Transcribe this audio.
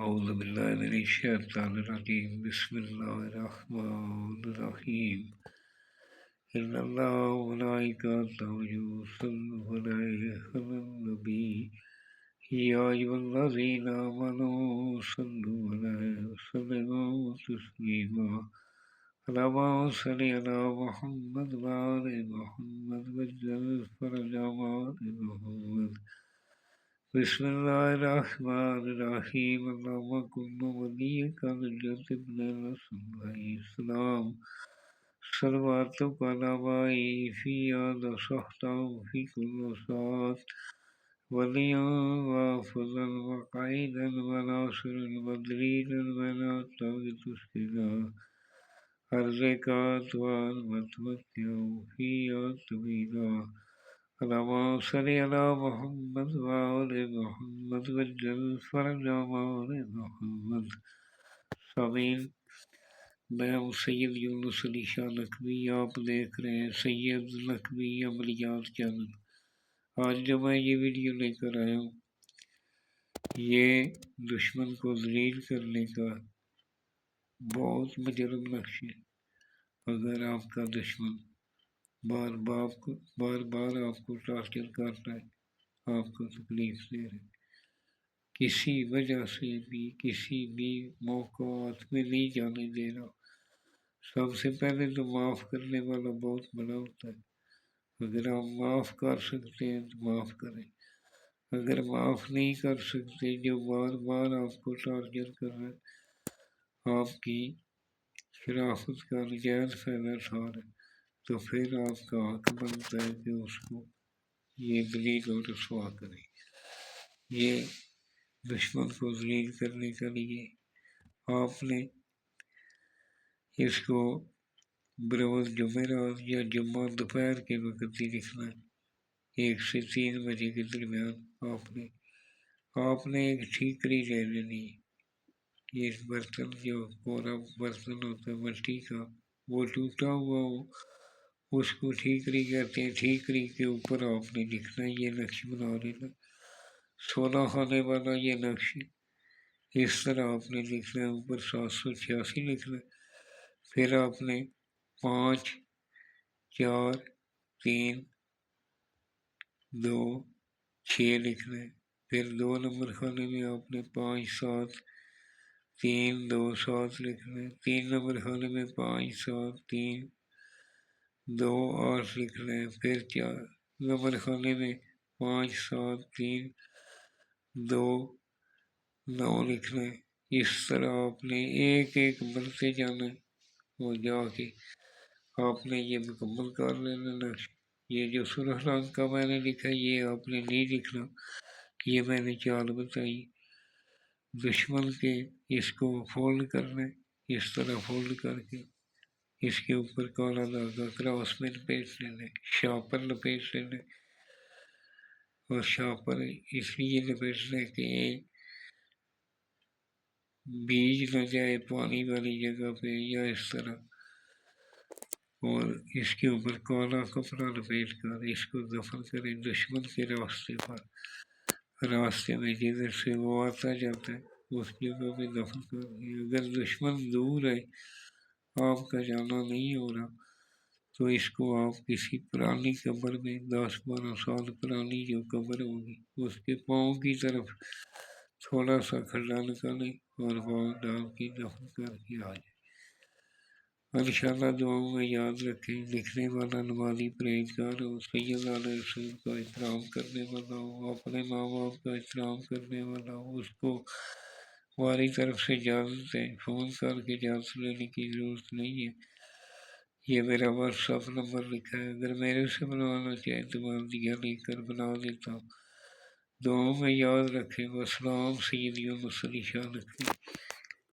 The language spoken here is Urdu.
أعوذ بالله من الشيطان الرجيم بسم الله الرحمن الرحيم إن الله وملائكته يصلون على النبي يا أيها الذين آمنوا صلوا عليه وسلموا تسليما اللهم صل على محمد وعلى محمد وجل فرج محمد بسم الله الرحمن الرحيم اللهم كن وليك الجد بن رسول الله السلام صلواتك على مائی في هذا صحته في كل ساعة وليا وافظا وقعيدا وناصرا ومدريدا ولا تغت السنا أرزقات والمتمتع فيها طويلا اللهم صل على محمد وآل محمد وجل فرج آل محمد سامعین میں ہوں سید یونس علی شاہ لکھوی. آپ دیکھ رہے ہیں سید لکھوی عملیات چینل. آج جو میں یہ ویڈیو لے کر آیا ہوں یہ دشمن کو ذلیل کرنے کا بہت مجرم نقش ہے. اگر آپ کا دشمن بار بار آپ کو ٹارچر کر رہا ہے، آپ کو تکلیف دے رہا ہے، کسی وجہ سے بھی کسی بھی موقعات میں نہیں جانے دے رہا، سب سے پہلے تو معاف کرنے والا بہت بڑا ہوتا ہے. اگر آپ معاف کر سکتے ہیں تو معاف کریں. اگر معاف نہیں کر سکتے، جو بار بار آپ کو ٹارچر کر رہا ہے، آپ کی شرافت کا نجائز فائدہ اٹھا رہا ہے، تو پھر آپ کا حق بنتا ہے کہ اس کو یہ ذلیل و رسوا کریں. یہ دشمن کو ذلیل کرنے کے لیے آپ نے اس کو بروز جمعرات یا جمعہ دوپہر کے وقت ہی لکھنا ہے. 1 سے 3 بجے کے درمیان آپ نے ایک ٹھیکری لے لینی ہے. یہ برتن جو پورا برتن ہوتا ہے مٹی کا، وہ ٹوٹا ہوا ہو، اس کو ٹھیکری کہتے ہیں. ٹھیکری کے اوپر آپ نے لکھنا ہے، یہ نقش بنا لینا. 16 خانے والا یہ نقش ہے. اس طرح آپ نے لکھنا ہے، اوپر 786 لکھنا ہے. پھر آپ نے 5 4 3 2 6 لکھنا ہے. پھر 2 نمبر خانے میں آپ نے 5 7 3 2 7 لکھنا ہے. 3 نمبر خانے میں 5 7 3 2 8 لکھنا ہے. پھر 4 نمبر خانے میں 5 7 3 2 9 لکھنا ہے. اس طرح آپ نے ایک ایک بنتے جانا ہے اور جا کے آپ نے یہ مکمل کر لینا نقش. یہ جو سرخ رنگ کا میں نے لکھا یہ آپ نے نہیں لکھنا، یہ میں نے چال بتائی. دشمن کے اس کو فولڈ کرنا ہے، اس طرح فولڈ کر کے اس کے اوپر کالا دھاگا کراس میں لپیٹ لینا ہے، شاپر لپیٹ لینا ہے. اور شاپر اس لیے لپیٹنا ہے کہ بیج نہ جائے پانی والی جگہ پہ یا اس طرح. اور اس کے اوپر کالا کپڑا لپیٹ کر اس کو دفن کریں دشمن کے راستے پر. راستے میں جدھر سے وہ آتا جاتا ہے اس جگہ پہ دفن کر دیں. اگر دشمن دور ہے، آپ کا جانا نہیں ہو رہا، تو اس کو آپ کسی پرانی قبر میں 10-12 سال پرانی جو قبر ہوگی اس کے پاؤں کی طرف تھوڑا سا کھڈا نکالیں اور پاؤں ڈال کے دفن کر کے آ جائیں. انشاءاللہ دعاؤں میں یاد رکھیں. لکھنے والا نمازی پرہیزگار ہو، سید علیہ رسول کا احترام کرنے والا ہو، اپنے ماں باپ کا احترام کرنے والا ہو. اس کو ہماری طرف سے اجازت ہے، فون کر کے اجازت لینے کی ضرورت نہیں ہے. یہ میرا واٹس ایپ نمبر لکھا ہے، اگر میرے سے بنوانا چاہیں تو میں دیا لے کر بنا دیتا ہوں. دعاؤں میں یاد رکھیں. والسلام. سید یونس علی شاہ لکھوی.